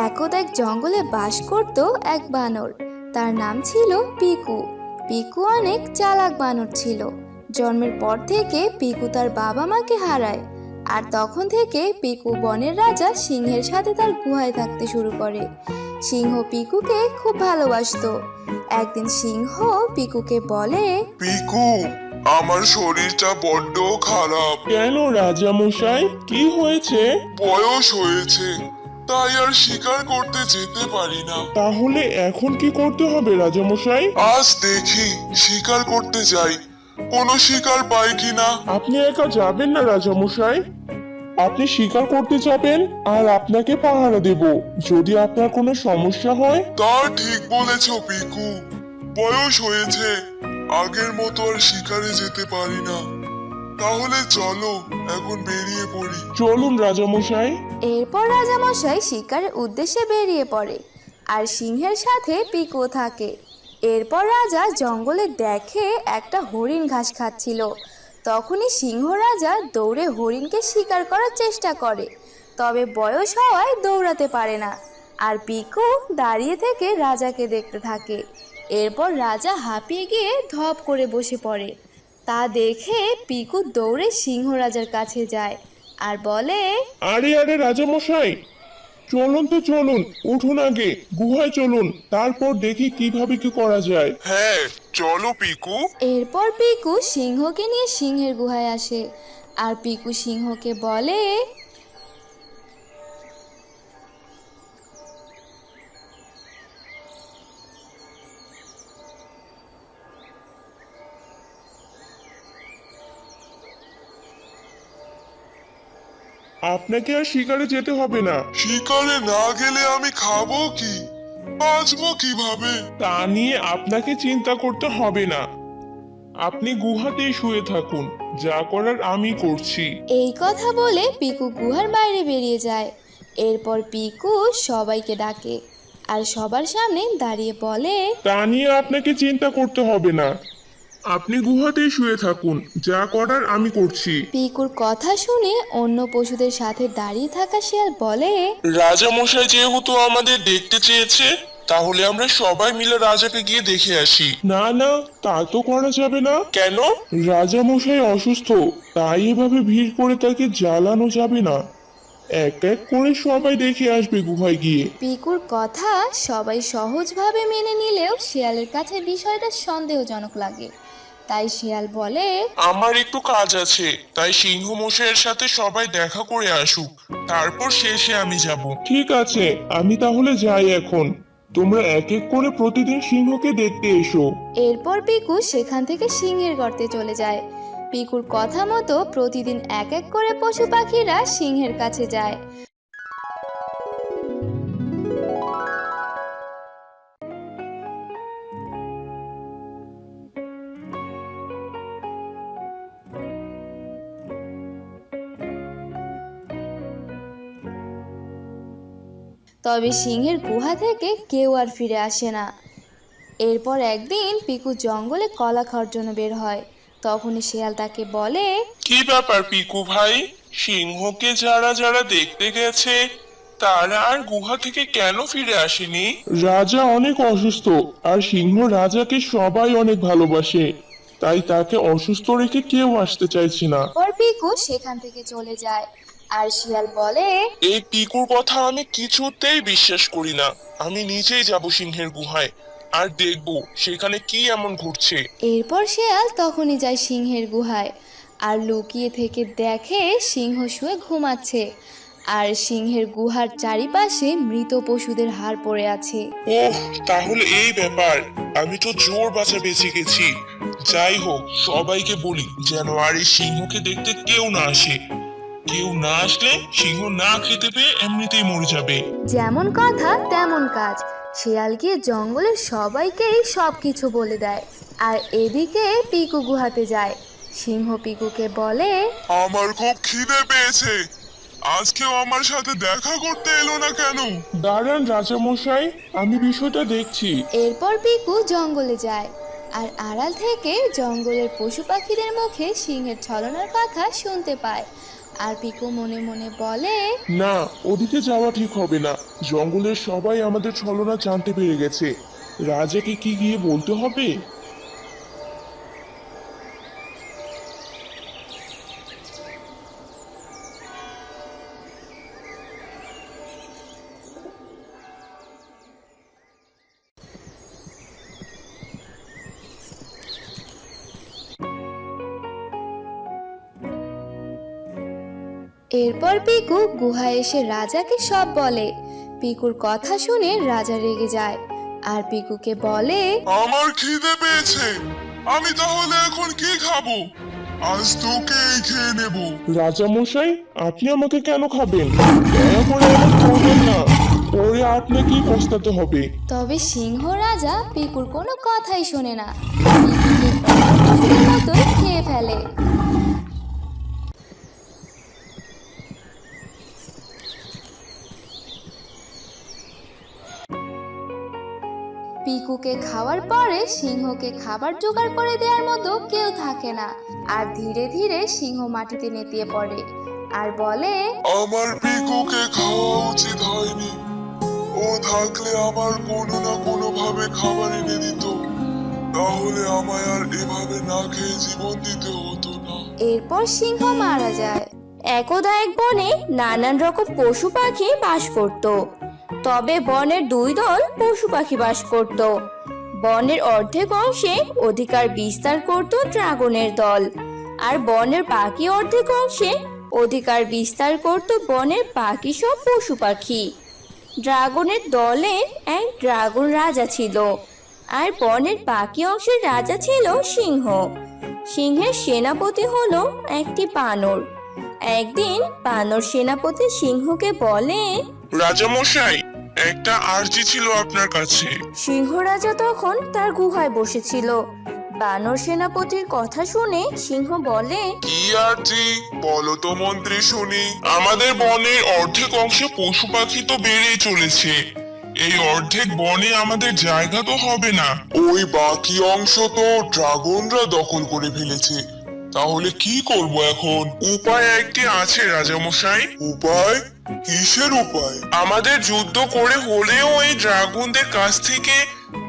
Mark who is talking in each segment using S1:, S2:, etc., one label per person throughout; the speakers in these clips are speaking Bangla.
S1: একদা এক জঙ্গলে বাস করত এক বানর। তার নাম ছিল পিকু। পিকু অনেক চালাক বানর ছিল। জন্মের পর থেকে পিকু তার বাবা মাকে হারায়। আর তখন থেকে পিকু বনের রাজা সিংহের সাথে তার গুহায় থাকতে শুরু করে। সিংহ পিকুকে খুব ভালোবাসতো। একদিন সিংহ পিকুকে বলে,
S2: পিকু, আমার শরীরটা বড্ড খারাপ।
S3: কেন রাজা মশাই, কি হয়েছে?
S2: বয়স হয়েছে, তাই আর শিকার করতে যেতে পারি না।
S3: তাহলে এখন কি করতে হবে রাজা মশাই?
S2: আজ দেখি শিকার করতে যাই, কোনো শিকার পাই কিনা।
S3: আপনি একা যাবেন না রাজা মশাই, আপনি শিকার করতে যাবেন আর আপনাকে পাহারা দেব যদি আপনার কোনো সমস্যা হয়।
S2: তা ঠিক বলেছ পিকু, বয়স হয়েছে, আগের মতো আর শিকারে যেতে পারি না। তাহলে চলো এখন বেরিয়ে পড়ি।
S3: চলুন রাজা মশাই।
S1: এরপর রাজামশাই শিকারের উদ্দেশ্যে বেরিয়ে পড়ে আর সিংহের সাথে পিকু থাকে। এরপর রাজা জঙ্গলে দেখে একটা হরিণ ঘাস খাচ্ছিল। তখনই সিংহ রাজা দৌড়ে হরিণকে শিকার করার চেষ্টা করে, তবে বয়স হওয়ায় দৌড়াতে পারে না। আর পিকু দাঁড়িয়ে থেকে রাজাকে দেখতে থাকে। এরপর রাজা হাঁপিয়ে গিয়ে ধপ করে বসে পড়ে। তা দেখে পিকু দৌড়ে সিংহ রাজার কাছে যায় আর বলে,
S3: আরে আরে রাজা মশাই, চলুন তো চলুন, উঠুন আগে গুহায় চলুন, তারপর দেখি কিভাবে কি করা যায়।
S2: হ্যাঁ চলো পিকু।
S1: এরপর পিকু সিংহকে নিয়ে সিংহের গুহায় আসে। আর পিকু সিংহকে বলে,
S3: আপনাকে আর শিকারে যেতে হবে না।
S2: শিকারে না গেলে আমি খাবো কি, বাঁচবো কিভাবে?
S3: তা নিয়ে আপনাকে চিন্তা করতে হবে না, আপনি গুহাতেই শুয়ে থাকুন, যা করার আমি করছি।
S1: এই কথা বলে পিকু গুহার বাইরে বেরিয়ে যায়। এরপর পিকু সবাইকে ডাকে আর সবার সামনে দাঁড়িয়ে বলে,
S3: তা নিয়ে আপনাকে চিন্তা করতে হবে না, আপনি গুহাতেই শুয়ে থাকুন, যা করার আমি করছি।
S1: পিকুর কথা শুনে অন্য পশুদের সাথে দাঁড়িয়ে থাকা শিয়াল বলে,
S3: রাজা মশাই যেহেতু আমাদের দেখতে চেয়েছে, তাহলে আমরা সবাই মিলে রাজাকে গিয়ে দেখে আসি। না না, তা তো করা যাবে না। কেন? রাজা মশাই অসুস্থ, তাই এভাবে ভিড় করে তাকে জ্বালানো যাবে না। এক এক করে সবাই দেখে আসবে গুহায় গিয়ে।
S1: পিকুর কথা সবাই সহজভাবে মেনে নিলেও শিয়ালের কাছে বিষয়টা সন্দেহজনক লাগে। তাই শিয়াল বলে,
S3: আমার একটু কাজ আছে, তাই সিংহ মশাইয়ের সাথে সবাই দেখা করে আসুক, তারপর শেষে আমি যাব। ঠিক আছে, আমি তাহলে যাই এখন। তোমরা এক এক করে প্রতিদিন সিংহকে দেখতে এসো।
S1: এরপর পিকু সেখান থেকে সিংহের গর্তে চলে যায়। পিকুর কথা মতো প্রতিদিন এক এক করে পশু পাখিরা সিংহের কাছে যায়। তবে সিংহের গুহা থেকে কেউ আর ফিরে আসে না। এরপর একদিন পিকু জঙ্গলে কলা খাওয়ার জন্য বের হয়। তখনই শিয়াল তাকে বলে,
S3: কি ব্যাপার পিকু ভাই, সিংহকে যারা যারা দেখতে গেছে তারা আর গুহা থেকে কেন ফিরে আসেনি? রাজা অনেক অসুস্থ, আর সিংহ রাজাকে সবাই অনেক ভালোবাসে, তাই তাকে অসুস্থ রেখে কেউ আসতে চাইছে না।
S1: পর পিকু সেখান থেকে চলে যায়। আর শিয়াল বলে,
S3: এই পিকুর কথা আমি কিছুতেই বিশ্বাস করি না। আমি নিজেই যাব সিংহের গুহায়, আর দেখব সেখানে কি এমন ঘটছে।
S1: এরপর শিয়াল তখনই যায় সিংহের গুহায় আর লুকিয়ে থেকে দেখে সিংহ শুয়ে ঘুমাচ্ছে। আর সিংহের গুহার চারিপাশে মৃত পশুদের হাড় পড়ে আছে।
S3: ওহ, তাহলে এই ব্যাপার, আমি তো জোর বাঁচা বেঁচে গেছি। যাই হোক, সবাইকে বলি যেন আর এই সিংহকে দেখতে কেউ না আসে। কেউ না আসলে সিংহ না খেতে পেয়ে এমনিতেই মরে যাবে।
S1: যেমন কথা তেমন কাজ। শিয়াল গিয়ে জঙ্গলের সবাইকেই সবকিছু বলে দেয়। আর এদিকে পিকু গুহাতে যায়। সিংহ পিকুকে বলে,
S2: আমার খুব খিদে পেয়েছে, আজকেও আমার সাথে দেখা করতে এলো না কেন?
S3: দাঁড়ান রাজা মশাই, আমি বিষয়টা দেখছি।
S1: এরপর পিকু জঙ্গলে যায় আর আড়াল থেকে জঙ্গলের পশু পাখিদের মুখে সিংহের ছলনার কথা শুনতে পায়। আর পিকু মনে মনে বলে,
S3: না, ওদিকে যাওয়া ঠিক হবে না। জঙ্গলের সবাই আমাদের ছলনা জানতে পেরে গেছে। রাজাকে কি গিয়ে বলতে হবে?
S1: এরপর পিকু গুহায় এসে রাজাকে সব বলে। পিকুর কথা শুনে রাজা রেগে যায় আর পিকুকে বলে,
S2: আমার খিদে পেয়েছে, আমি তাহলে এখন কি খাবো? আজ তোকেই খেয়ে নেব।
S3: রাজা মশাই, আপনি আমাকে কেন খাবেন? দয়া করে এমন করবেন না, পরে আপনাকেই পস্তাতে হবে।
S1: তবে সিংহ রাজা পিকুর কোনো কথাই শোনে না, পিকুকে অন্য পশুদের মতোই খেয়ে ফেলে। পিকুকে খাওয়ার পরে সিংহকে খাবার জোগাড় করে দেওয়ার মতো কেউ থাকে না। আর ধীরে ধীরে সিংহ মাটিতে নেতিয়ে পড়ে আর বলে,
S2: আমার পিকুকে খাওয়া উচিত হয়নি। ও থাকলে আমার কোনো না কোনো ভাবে খাবার এনে দিত, তাহলে আমায় আর এভাবে না খেয়ে জীবন দিতে হতো না।
S1: এরপর সিংহ মারা যায়। একদা এক বনে নানান রকম পশু পাখি বাস করত। তবে বনের দুই দল পশু পাখি বাস করত। বনের অর্ধেক অংশে অধিকার বিস্তার করত ড্রাগনের দল, আর বনের বাকি অর্ধেক অংশে অধিকার বিস্তার করত বনের বাকি সব পশু পাখি। ড্রাগনের দলের এক ড্রাগন রাজা ছিল, আর বনের বাকি অংশের রাজা ছিল সিংহ। সিংহের সেনাপতি হলো একটি বানর। একদিন বানর সেনাপতি সিংহকে বলে,
S3: রাজা মশাই, একটা আর্জি ছিল আপনার কাছে।
S1: সিংহ রাজা তখন তার গুহায় বসেছিল। বানর সেনাপতির কথা শুনে সিংহ বলে,
S2: কি আরজি? বলো তো মন্ত্রী শুনি।
S3: আমাদের বনের অর্ধেক অংশে পশু পাখি তো বেড়েই চলেছে। এই অর্ধেক বনে আমাদের জায়গা তো হবে না।
S2: ওই বাকি অংশ তো ড্রাগনরা দখল করে ফেলেছে, তাহলে কি করব এখন?
S3: উপায় একটি আছে রাজা মশাই।
S2: উপায়? কিসের উপায়?
S3: আমাদের যুদ্ধ করে হলেও এই ড্রাগনদের কাছ থেকে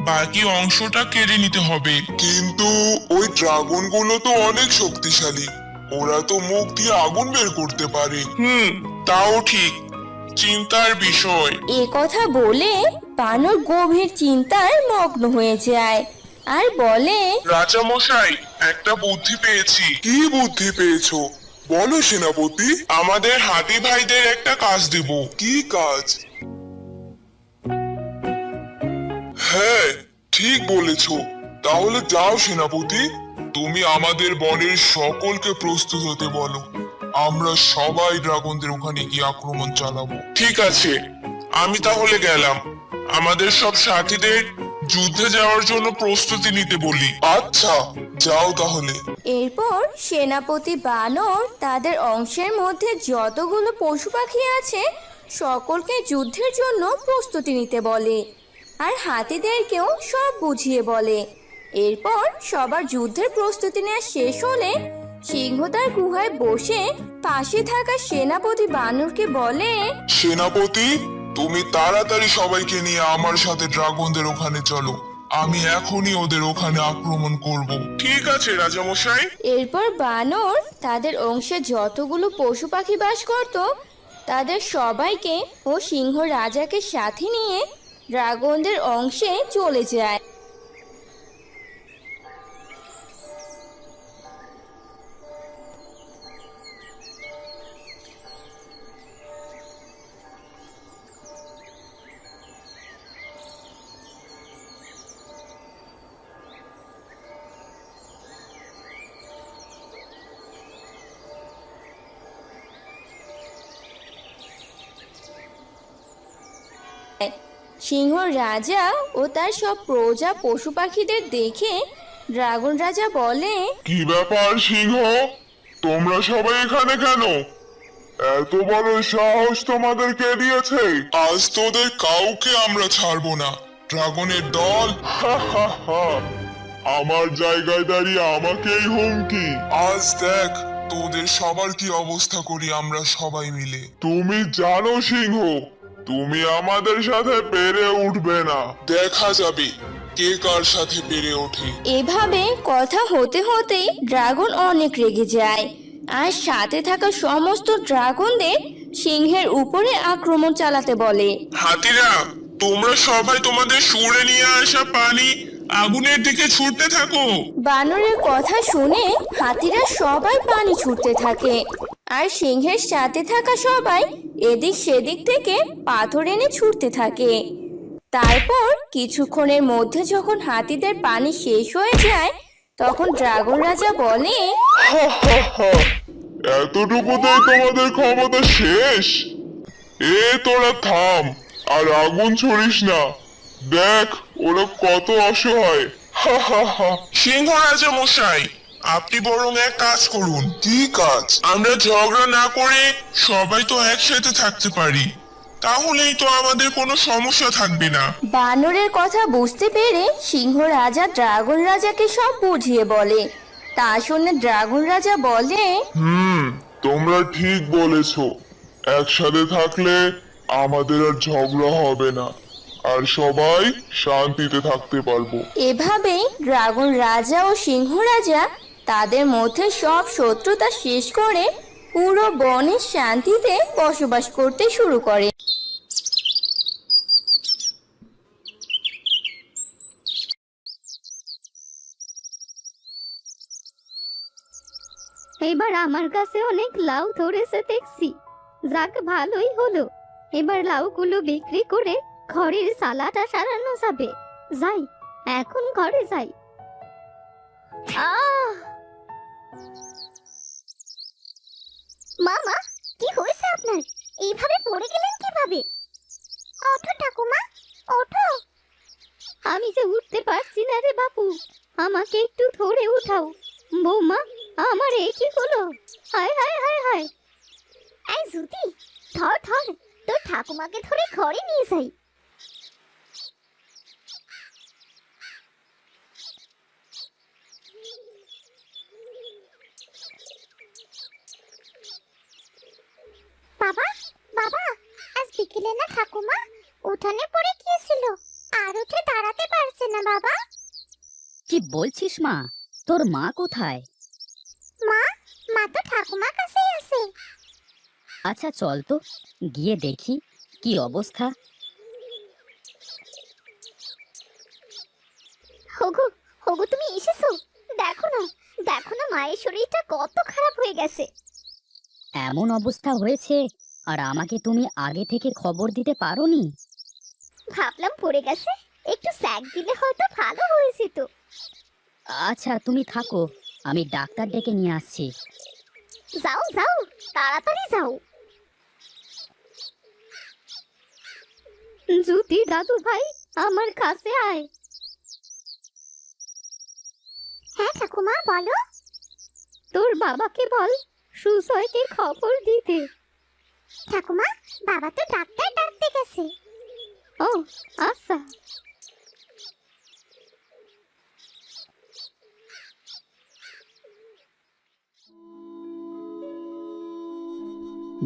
S3: বাকি অংশটা কেড়ে নিতে হবে।
S2: কিন্তু ওই ড্রাগন গুলো তো অনেক শক্তিশালী, ওরা তো মুখ দিয়ে আগুন বের করতে পারে।
S3: তাও ঠিক, চিন্তার বিষয়।
S1: এ কথা বলে বানর গভীর চিন্তায় মগ্ন হয়ে যায় আর বলে,
S3: রাজা মশাই, একটা বুদ্ধি পেয়েছি।
S2: কি বুদ্ধি পেয়েছো? বলো সেনাপতি।
S3: আমাদের হাতি ভাইদের একটা কাজ দেব।
S2: কি কাজ? হ্যাঁ, ঠিক বলেছো। তাহলে যাও সেনাপতি, তুমি আমাদের বনের সকলকে প্রস্তুত হতে বলো। আমরা সবাই ড্রাগনদের ওখানে গিয়ে আক্রমণ চালাবো।
S3: ঠিক আছে, আমি তাহলে গেলাম। আমাদের সব সাথীদের যুদ্ধে যাওয়ার জন্য প্রস্তুতি নিতে বলি।
S2: আচ্ছা, যাও তাহলে।
S1: এরপর সেনাপতি বানর তাদের অংশের মধ্যে যতগুলো পশু পাখি আছে সকলকে যুদ্ধের জন্য প্রস্তুতি নিতে বলে, আর হাতিদেরকেও সব বুঝিয়ে বলে। এরপর সবার যুদ্ধের প্রস্তুতি নেওয়া শেষ হলে সিংহ তার গুহায় বসে পাশে থাকা সেনাপতি বানরকে বলে,
S2: সেনাপতি, তুমি তাড়াতাড়ি সবাইকে নিয়ে আমার সাথে ড্রাগনদের ওখানে চলো। আমি এখনই ওদের ওখানে আক্রমণ করব।
S3: ঠিক আছে রাজা মশাই।
S1: এরপর বানর তাদের অংশে যতগুলো পশু পাখি বাস করত তাদের সবাইকে ও সিংহ রাজাকে সাথে নিয়ে ড্রাগনদের অংশে চলে যায়। সিংহ রাজা ও তার সব প্রজা পশু পাখিদের দেখে ড্রাগন রাজা বলে,
S2: কি ব্যাপার সিংহ, তোমরা সবাই এখানে কেন? এত বড় সাহস তোমাদের কে দিয়েছে? আজ তোদের কাউকে আমরা ছাড়বো না, ড্রাগনের দল। আমার জায়গায় দাঁড়িয়ে আমাকেই হুমকি। আজ দেখ তোদের সবার কি অবস্থা করি আমরা সবাই মিলে। তুমি জানো সিংহ, তুমি আমাদের সাথে পেরে উঠবে না। দেখা যাবে কে কার সাথে পেরে ওঠে।
S1: এভাবে কথা হতে হতেই ড্রাগন অনেক রেগে যায় আর সাথে থাকা সমস্ত ড্রাগনদের সিংহের উপরে আক্রমণ চালাতে বলে।
S3: হাতিরা, তোমরা সবাই তোমাদের সুরে নিয়ে আসা পানি আগুনের দিকে ছুটতে থাকো।
S1: বানরের কথা শুনে হাতিরা সবাই পানি ছুটতে থাকে আর সিংহের সাথে থাকা সবাই এদিক সেদিক থেকে পাথর এনে ছুটতে থাকে। তারপর কিছুক্ষণের মধ্যে যখন হাতিদের পানি শেষ হয়ে যায় তখন ড্রাগন রাজা বলে,
S2: এতটুকুতেই তোমাদের ক্ষমতা শেষ? তোরা থাম আর আগুন ছড়িস না। দেখ ওরা কত অসহায়। হা হা হা।
S3: সিংহ রাজা মশাই, আপনি বরং এক কাজ করুন।
S2: কি কাজ?
S3: আমরা ঝগড়া না করে সবাই তো একসাথে থাকতে পারি, তাহলেই তো আমাদের কোনো সমস্যা থাকবে না।
S1: বানরের কথা বুঝতে পেরে সিংহ রাজা ড্রাগন রাজাকে সব বুঝিয়ে বলে। তা শুনে ড্রাগন রাজা বলে,
S2: তোমরা ঠিক বলেছ, একসাথে থাকলে আমাদের আর ঝগড়া হবে না আর সবাই শান্তিতে থাকতে পারবো।
S1: এভাবেই ড্রাগন রাজা ও সিংহ রাজা তাদের মধ্যে সব শত্রুতা শেষ করে পুরো বনে শান্তিতে বসবাস করতে শুরু করে।
S4: এবার আমার কাছে অনেক লাউ ধরেছে দেখছি। যাক, ভালোই হলো। এবার লাউগুলো বিক্রি করে ঘরের সালাটা সারানো যাবে। যাই, এখন ঘরে যাই। মামা, কি হয়েছে আপনার? এইভাবে পড়ে গেলেন কিভাবে? ওঠো ঠাকুমা, ওঠো। আমি যে উঠতে পারছি না রে বাপু, আমাকে একটু ধরে উঠাও। বৌমা, আমার এই কি হলো? হায় হায় হায় হায়। এই জুতি, ধর ধর, তোর ঠাকুমাকে ধরে ঘরে নিয়ে যাই। বাবা, বাবা, আজ বিকেলে না ঠাকুমা উঠানে পড়ে গিয়েছিল, আর উঠে দাঁড়াতে পারছে না। বাবা,
S5: কি বলছিস মা? তোর মা কোথায়?
S4: মা, মা তো ঠাকুমার কাছেই আছে।
S5: আচ্ছা চল তো গিয়ে দেখি কি অবস্থা।
S4: হগু, হগু, তুমি এসেছো? দেখো না, দেখো না, মায়ের শরীরটা কত খারাপ হয়ে গেছে।
S5: এমন অবস্থা হয়েছে আর আমাকে তুমি আগে থেকে খবর দিতে পারোনি?
S4: ভাবলাম পড়ে গেছে, একটু স্যাক দিলে হয়তো ভালো হয়েছে তো।
S5: আচ্ছা তুমি থাকো, আমি ডাক্তার ডেকে নিয়ে আসছি।
S4: যাও যাও, তাড়াতাড়ি যাও। জুতি দাদু ভাই, আমার কাছে আয়। হ্যাঁ ঠাকুমা, বলো। তোর বাবাকে বল সুজয়কে খবর দিতে। ঠাকুমা, বাবা তো ডাক্তার ডাকতে গেছে। ও আচ্ছা।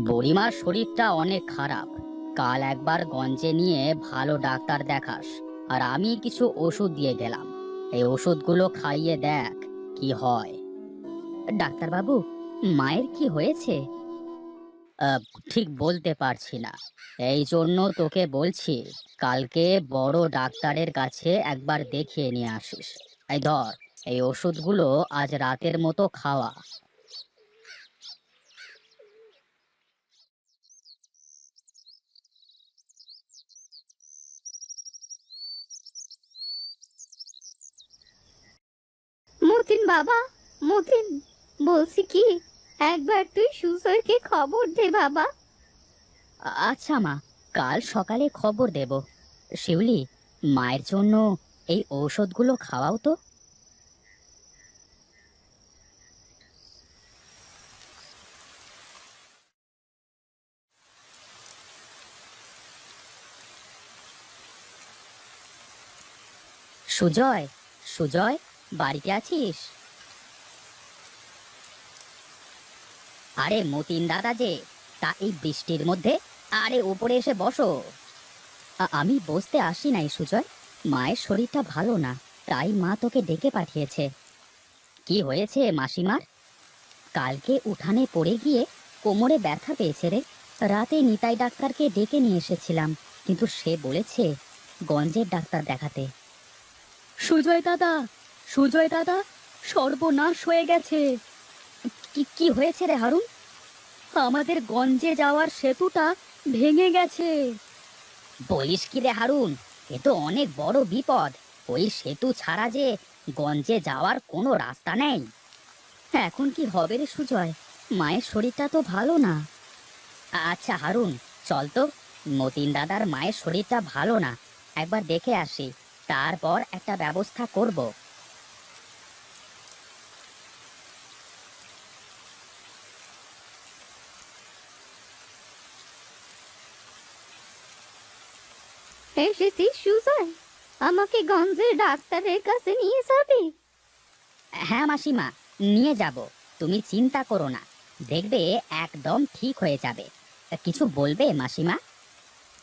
S5: বুড়িমার শরীরটা অনেক খারাপ, কাল একবার গঞ্জে নিয়ে ভালো ডাক্তার দেখাস। আর আমি কিছু ওষুধ দিয়ে গেলাম, এই ওষুধগুলো খাইয়ে দেখ কি হয়। ডাক্তারবাবু, মায়ের কি হয়েছে? ঠিক বলতে পারছি না, এই জন্য তোকে বলছি কালকে বড় ডাক্তারের কাছে একবার দেখিয়ে নিয়ে আসিস। এই ধর, এই ওষুধগুলো আজ রাতের মতো খাওয়া।
S4: মতিন বাবা, মতিন, বলছি কি, একবার তুই সুজয়কে খবর দে বাবা।
S5: আচ্ছা মা, কাল সকালে খবর দেব। শিউলি, মায়ের জন্য এই ঔষধগুলো খাওয়াও তো। সুজয়, সুজয়, বাড়িতে আছিস? আরে মতিন দাদা যে, তা এই বৃষ্টির মধ্যে? আরে উপরে এসে বসো। আমি বসতে আসি নাই সুজয়, মায়ের শরীরটা ভালো না, তাই মা তোকে ডেকে পাঠিয়েছে। কি হয়েছে মাসিমার? কালকে উঠানে পড়ে গিয়ে কোমরে ব্যথা পেয়েছে রে। রাতে নিতাই ডাক্তারকে ডেকে নিয়ে এসেছিলাম, কিন্তু সে বলেছে গঞ্জের ডাক্তার দেখাতে। সুজয় দাদা, সুজয় দাদা, সর্বনাশ হয়ে গেছে। কি কি হয়েছে রে হারুন? আমাদের গঞ্জে যাওয়ার সেতুটা ভেঙে গেছে। বলিস কি রে হারুন, এ তো অনেক বড় বিপদ। ওই সেতু ছাড়া যে গঞ্জে যাওয়ার কোনো রাস্তা নেই। এখন কি হবে রে সুজয়? মায়ের শরীরটা তো ভালো না। আচ্ছা হারুন, চল তো, মতিন দাদার মায়ের শরীরটা ভালো না, একবার দেখে আসি, তারপর একটা ব্যবস্থা করব।
S4: এসেছিস সুজয়? আমাকে গঞ্জের ডাক্তারের কাছে নিয়ে যাবি?
S5: হ্যাঁ মাসিমা, নিয়ে যাব, তুমি চিন্তা করো না, দেখবে একদম ঠিক হয়ে যাবে। কিছু বলবে মাসিমা?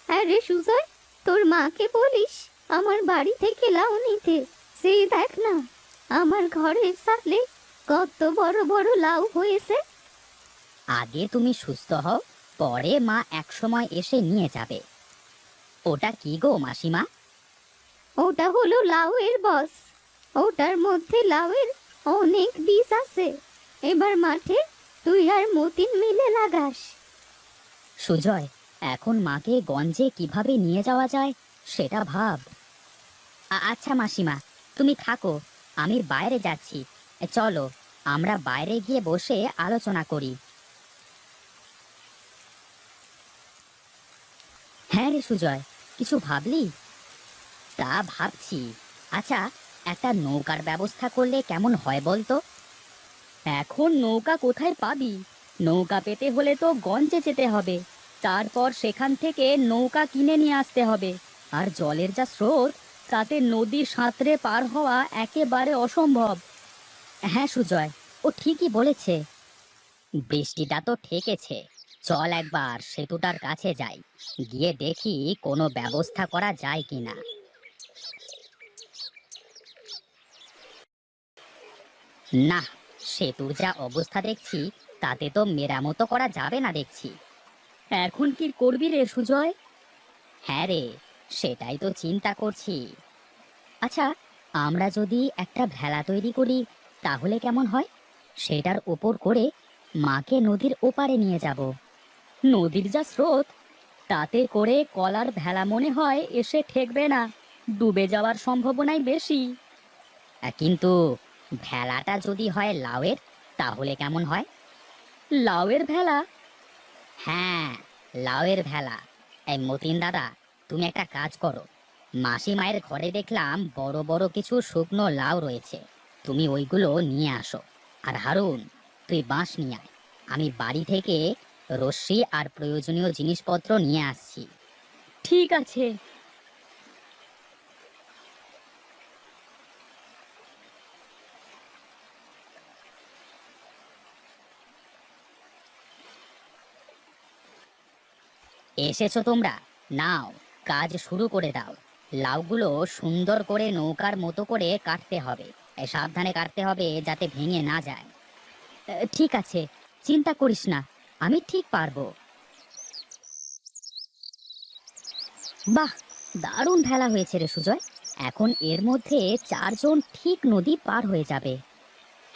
S4: আরে সুজয়, তোর মাকে বলিস আমার বাড়ি থেকে লাউ নিতে। সেই দেখ না, আমার ঘরের সামনে কত বড় বড় লাউ হয়েছে।
S5: আগে তুমি সুস্থ হও, পরে মা একসময় এসে নিয়ে যাবে। ওটা কি গো মাসিমা?
S4: ওটা হলো লাউয়ের বস। ওটার মধ্যে লাউয়ের অনেক বীজ আছে। এবার মাঠে তুই আর মতিন মিলে লাগাস।
S5: সুজয়, এখন মাকে গঞ্জে কিভাবে নিয়ে যাওয়া যায় সেটা ভাব। আচ্ছা মাসিমা, তুমি থাকো, আমি বাইরে যাচ্ছি। চলো আমরা বাইরে গিয়ে বসে আলোচনা করি। হ্যাঁ রে সুজয়, কিছু ভাবলি? তা ভাবছি। আচ্ছা, একটা নৌকার ব্যবস্থা করলে কেমন হয় বলতো? এখন নৌকা কোথায় পাবি? নৌকা পেতে হলে তো গঞ্জে যেতে হবে, তারপর সেখান থেকে নৌকা কিনে নিয়ে আসতে হবে। আর জলের যা স্রোত, তাতে নদী সাঁতরে পার হওয়া একেবারে অসম্ভব। হ্যাঁ সুজয়, ও ঠিকই বলেছে। বৃষ্টিটা তো ঠেকেছে, চল একবার সেতুটার কাছে যাই, গিয়ে দেখি কোনো ব্যবস্থা করা যায় কিনা। না, সেতুর যা অবস্থা দেখছি, তাতে তো মেরামতো করা যাবে না দেখছি। এখন কি করবি রে সুজয়? হ্যাঁ রে, সেটাই তো চিন্তা করছি। আচ্ছা, আমরা যদি একটা ভেলা তৈরি করি তাহলে কেমন হয়? সেটার উপর করে মাকে নদীর ওপারে নিয়ে যাব। নদীর যা স্রোত, তাতে করে কলার ভেলা মনে হয় এসে ঠেকবে না, ডুবে যাওয়ার সম্ভাবনাই বেশি। কিন্তু ভেলাটা যদি হয় লাউয়ের, তাহলে কেমন হয়? লাউয়ের ভেলা? হ্যাঁ, লাউয়ের ভেলা। এই মতিন দাদা, তুমি একটা কাজ করো, মাসিমায়ের ঘরে দেখলাম বড় বড় কিছু শুকনো লাউ রয়েছে, তুমি ওইগুলো নিয়ে আসো। আর হারুন, তুই বাঁশ নিয়ে আয়, আমি বাড়ি থেকে রশ্মি আর প্রয়োজনীয় জিনিসপত্র নিয়ে আসছি। ঠিক আছে। এসেছো তোমরা? নাও, কাজ শুরু করে দাও। লাউগুলো সুন্দর করে নৌকার মতো করে কাটতে হবে, সাবধানে কাটতে হবে যাতে ভেঙে না যায়। ঠিক আছে, চিন্তা করিস না, আমি ঠিক পারবো। বাহ, দারুণ ভেলা হয়েছে রে সুজয়। এখন এর মধ্যে 4 জন ঠিক নদী পার হয়ে যাবে।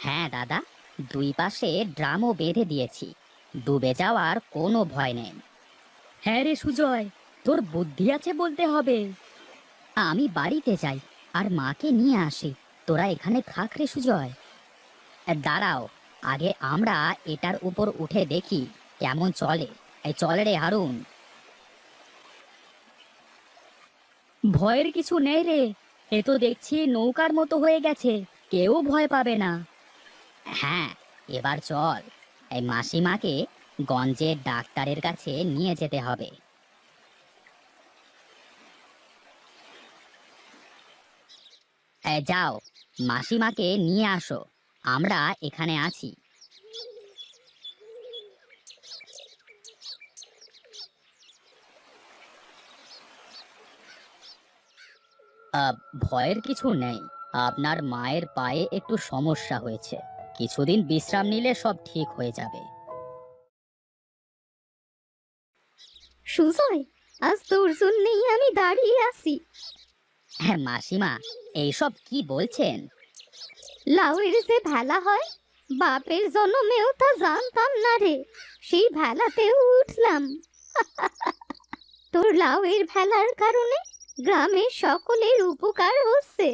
S5: হ্যাঁ দাদা, দুই পাশে ড্রামও বেঁধে দিয়েছি, ডুবে যাওয়ার কোনো ভয় নেই। হ্যাঁ রে সুজয়, তোর বুদ্ধি আছে বলতে হবে। আমি বাড়িতে যাই আর মাকে নিয়ে আসি, তোরা এখানে থাক রে সুজয়। দাঁড়াও, আগে আমরা এটার উপর উঠে দেখি কেমন চলে। এই চলে রে হারুন। ভয়ের কিছু নেই রে, এ তো দেখছি নৌকার মতো হয়ে গেছে, কেউ ভয় পাবে না। হ্যাঁ, এবার চল, এই মাসিমাকে গঞ্জের ডাক্তারের কাছে নিয়ে যেতে হবে। যাও, মাসিমাকে নিয়ে আসো, আমরা এখানে আছি। ভয়ের কিছু নেই। আপনার মায়ের পায়ে একটু সমস্যা হয়েছে, কিছুদিন বিশ্রাম নিলে সব ঠিক হয়ে যাবে।
S4: সুজয়, আজ তোর জন্যই আমি দাঁড়িয়ে আছি।
S5: হ্যাঁ মাসিমা, এইসব কি বলছেন?
S4: লাউয়ের যে ভেলা হয়, বাপের জন্মেও তা জানতাম না রে, সেই ভেলাতেও উঠলাম। তোর লাউয়ের ভেলার কারণে গ্রামের সকলের উপকার হচ্ছে।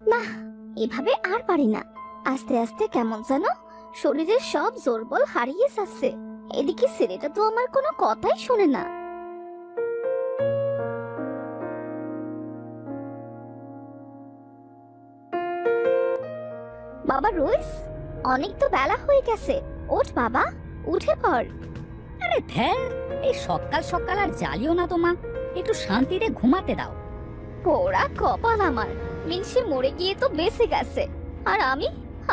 S4: না, এভাবে আর পারি না। আস্তে আস্তে কেমন যেন শরীরের সব জোরবল হারিয়ে যাচ্ছে। এদিকে ছেলেটা তো আমার কোনো কথাই শোনে না। বাবা রইস, অনেক তো বেলা হয়ে গেছে, ওঠ বাবা, উঠে পড়।
S5: আরে ধ্যার, এই সকাল সকাল আর জ্বালিও না তো মা, একটু শান্তিতে ঘুমাতে দাও।
S4: পোড়া কপাল আমার, মিনসে মরে গিয়ে তো বেঁচে গেছে, আর আমি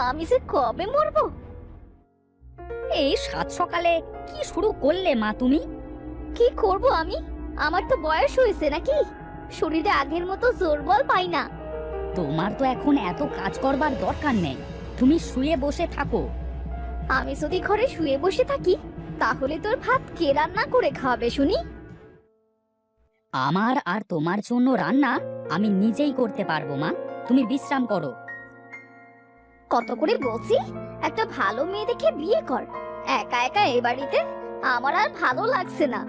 S4: আমি যে কবে মরবো।
S5: এই সাত সকালে কি শুরু করলে মা তুমি?
S4: কি করব আমি? আমার তো বয়স হয়েছে নাকি, শরীরে আগের মতো জোর বল পাই না।
S5: তোমার তো এখন এত কাজ করবার দরকার নেই, তুমি শুয়ে বসে থাকো।
S4: আমি যদি ঘরে শুয়ে বসে থাকি, তাহলে তোর ভাত কে রান্না করে খাওয়াবে শুনি?
S5: আমার আর তোমার জন্য রান্না আমি নিজেই করতে পারবো মা, তুমি বিশ্রাম করো।
S4: কত করে বলছি, একটা ভালো মেয়ে দেখে বিয়ে কর। একা একা এ বাড়িতে আমার আর ভালো লাগছে না।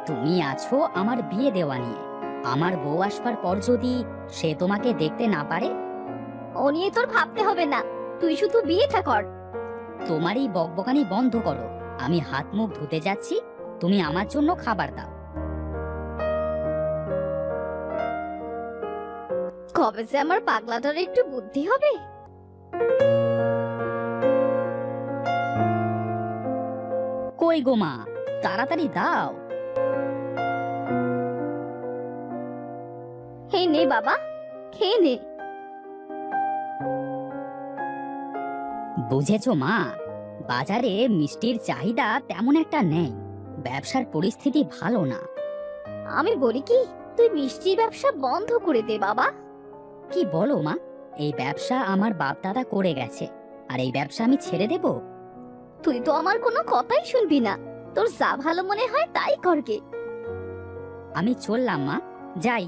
S5: তুমি আছো আমার বিয়ে দেওয়া নিয়ে, আমার বউ আসবার পর যদি সে তোমাকে দেখতে না পারে?
S4: ও নিয়ে তোর ভাবতে হবে না, তুই শুধু বিয়েটা কর।
S5: তোমার এই বকবকানি বন্ধ করো, আমি হাত মুখ ধুতে যাচ্ছি, তুমি আমার জন্য খাবার দাও।
S4: কবে যে আমার পাগলাটার একটু বুদ্ধি হবে।
S5: কই গো মা, তাড়াতাড়ি দাও।
S4: হে নে বাবা, খেয়ে নে।
S5: বুঝেছো মা, বাজারে মিষ্টির চাহিদা তেমন একটা নেই, ব্যবসার পরিস্থিতি ভালো না।
S4: আমি বলি কি, তুই মিষ্টির ব্যবসা বন্ধ করে দে বাবা।
S5: কি বলো মা, এই ব্যবসা আমার বাপ দাদা করে গেছে, আর এই ব্যবসা আমি ছেড়ে দেব?
S4: তুই তো আমার কোনো কথাই শুনবি না, তোর যা ভালো মনে হয় তাই করগে।
S5: আমি চললাম মা, যাই,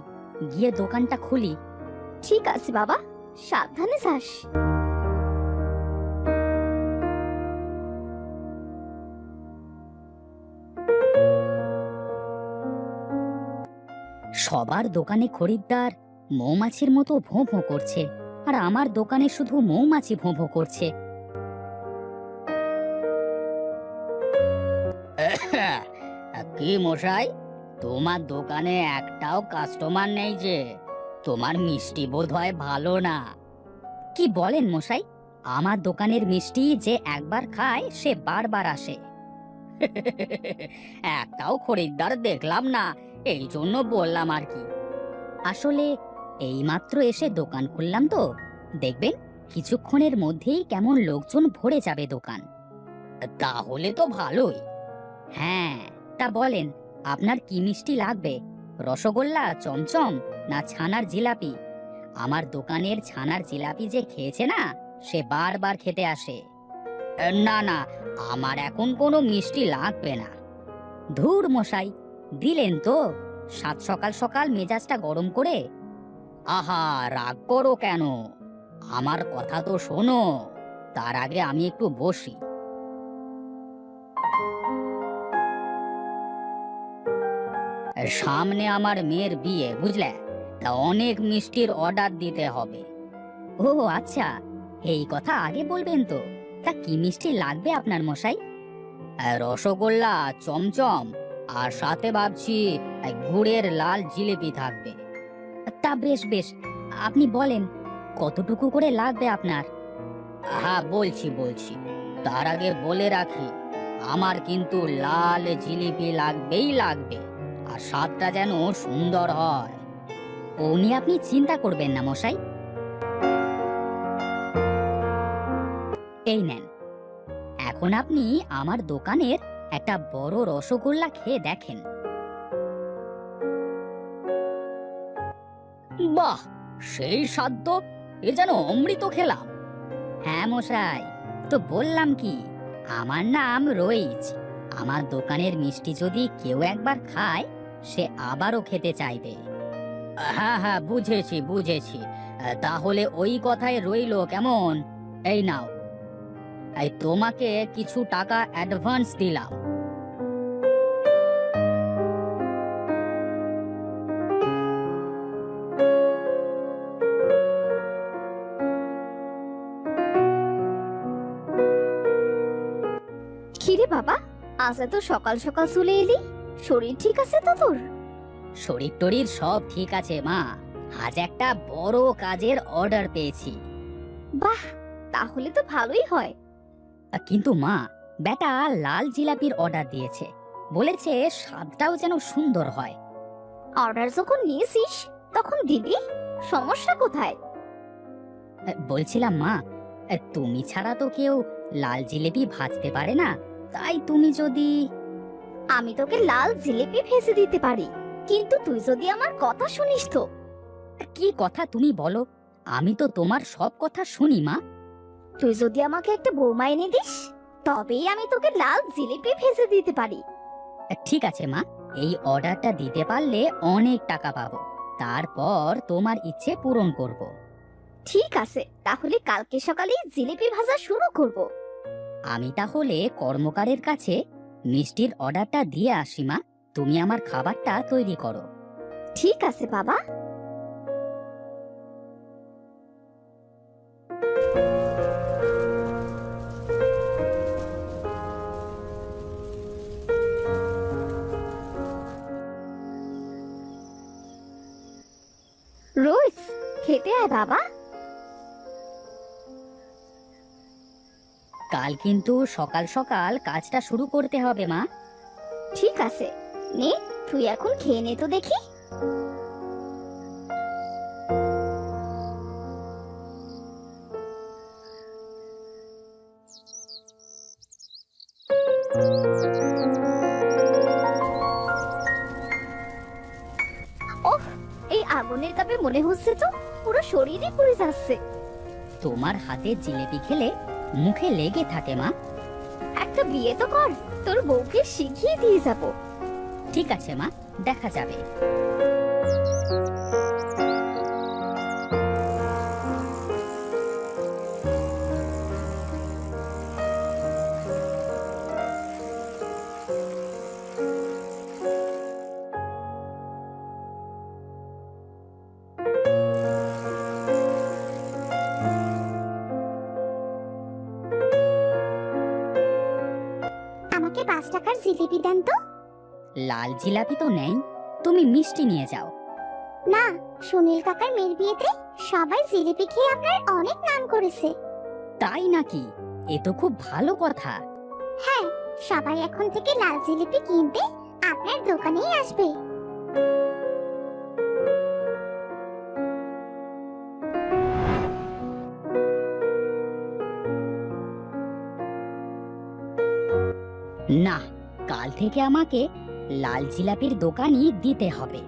S5: গিয়ে দোকানটা খুলি।
S4: ঠিক আছে বাবা, সাবধানে যাস।
S5: সবার দোকানে খরিদ্দার মৌমাছির মতো ভোঁ ভোঁ করছে, আর আমার দোকানে শুধু মৌমাছি ভোঁ ভোঁ করছে। কি মশাই, তোমার দোকানে একটাও কাস্টমার নেই যে? তোমার মিষ্টি বোধহয় ভালো না। কি বলেন মশাই, আমার দোকানের মিষ্টি যে একবার খায় সে বারবার আসে। একটাও খরিদ্দার দেখলাম না, এই জন্য বললাম আর কি। আসলে এইমাত্র এসে দোকান খুললাম তো, দেখবেন কিছুক্ষণের মধ্যেই কেমন লোকজন ভরে যাবে দোকান। তাহলে তো ভালোই। হ্যাঁ, তা বলেন আপনার কি মিষ্টি লাগবে? রসগোল্লা, চমচম, না ছানার জিলাপি? আমার দোকানের ছানার জিলাপি যে খেয়েছে না, সে বারবার খেতে আসে। না না, আমার এখন কোনো মিষ্টি লাগবে না। ধুর মশাই, দিলেন তো সাত সকাল সকাল মেজাজটা গরম করে। আহা, রাগ করো কেন? আমার কথা তো শোনো, তার আগে আমি একটু বসি। সামনে আমার মেয়ের বিয়ে, বুঝলে, তা অনেক মিষ্টির অর্ডার দিতে হবে। ও আচ্ছা, এই কথা আগে বলবেন তো। তা কি মিষ্টি লাগবে আপনার মশাই? রসগোল্লা, চমচম, আর সাথে ভাবছি গুড়ের লাল জিলিপি থাকবে। তা বেশ বেশ, আপনি বলেন কতটুকু করে লাগবে আপনার? হ্যাঁ, বলছি বলছি, তার আগে বলে রাখি, আমার কিন্তু লাল জিলিপি লাগবেই লাগবে, আর স্বাদটা যেন সুন্দর হয়। ও নিয়ে আপনি চিন্তা করবেন না মশাই। এই নেন, এখন আপনি আমার দোকানের একটা বড় রসগোল্লা খেয়ে দেখেন। বাহ, সেই স্বাদ তো! এ যেন অমৃত খেলাম। হ্যাঁ মশাই, তো বললাম কি, আমার নাম রইচ। আমার দোকানের মিষ্টি যদি কেউ একবার খায়, সে আবারও খেতে চাইবে। হ্যাঁ হ্যাঁ, বুঝেছি বুঝেছি। তাহলে ওই কথাই রইলো, কেমন? এই নাও, এই তোমাকে কিছু টাকা অ্যাডভান্স দিলাম।
S4: কিরে বাবা, আজ এত সকাল সকাল চলে এলি? শরীর ঠিক আছে তো তোর?
S5: শরীর টরীর সব ঠিক আছে মা, আজ একটা বড় কাজের অর্ডার পেয়েছি।
S4: বাহ, তাহলে তো ভালোই হয়।
S5: কিন্তু মা, বেটা লাল জিলাপির অর্ডার দিয়েছে, বলেছে স্বাদটাও যেন সুন্দর হয়।
S4: অর্ডার যখন নিয়েছিস তখন দিবি, সমস্যা কোথায়?
S5: বলছিলাম মা, তুমি ছাড়া তো কেউ লাল জিলিপি ভাজতে পারে না, তাই তুমি যদি...
S4: আমি তোকে লাল জিলিপি ভেজে দিতে পারি, কিন্তু তুই যদি আমার কথা শুনিস তো।
S5: কি কথা তুমি বলো? আমি তো তোমার সব কথা শুনি মা।
S4: তুই যদি আমাকে একটা বৌমা এনে দিস, তবেই আমি তোকে লাল জিলিপি ভেজে দিতে পারি।
S5: ঠিক আছে মা, এই অর্ডারটা দিতে পারলে অনেক টাকা পাবো, তারপর তোমার ইচ্ছে পূরণ করব।
S4: ঠিক আছে, তাহলে কালকে সকালেই জিলিপি ভাজা শুরু করব।
S5: আমি তাহলে কর্মকারের কাছে মিষ্টির অর্ডারটা দিয়ে আসি মা, তুমি আমার খাবারটা তৈরি করো।
S4: ঠিক আছে বাবা। রোজ, খেতে আয় বাবা।
S5: কাল কিন্তু সকাল সকাল কাজটা শুরু করতে হবে মা।
S4: ঠিক আছে, নে তুই এখন খেয়ে নে তো দেখি। ওহ, এই আগুনের তাপে মনে হচ্ছে তো পুরো শরীরই পুড়ে যাচ্ছে।
S5: তোমার হাতে জিলিপি খেলে মুখে লেগে থাকে মা।
S4: একটা বিয়ে তো কর, তোর বউকে শিখিয়ে দিয়ে যাব।
S5: ঠিক আছে মা, দেখা যাবে।
S4: আমাকে 5 টাকার জিলিপি দেন তো।
S5: লাল জিলাপি তো নেই, তুমি মিষ্টি নিয়ে যাও।
S4: না, সুনীল কাকার মেয়ের বিয়েতে সবাই জিলিপি খেয়ে আপনার অনেক নাম করেছে।
S5: তাই নাকি? এ তো খুব ভালো কথা।
S4: হ্যাঁ, সবাই এখন থেকে লাল জিলিপি কিনতে আপনার দোকানেই আসবে।
S5: না, কাল থেকে আমাকে লাল জিলাপির দোকানই দিতে হবে।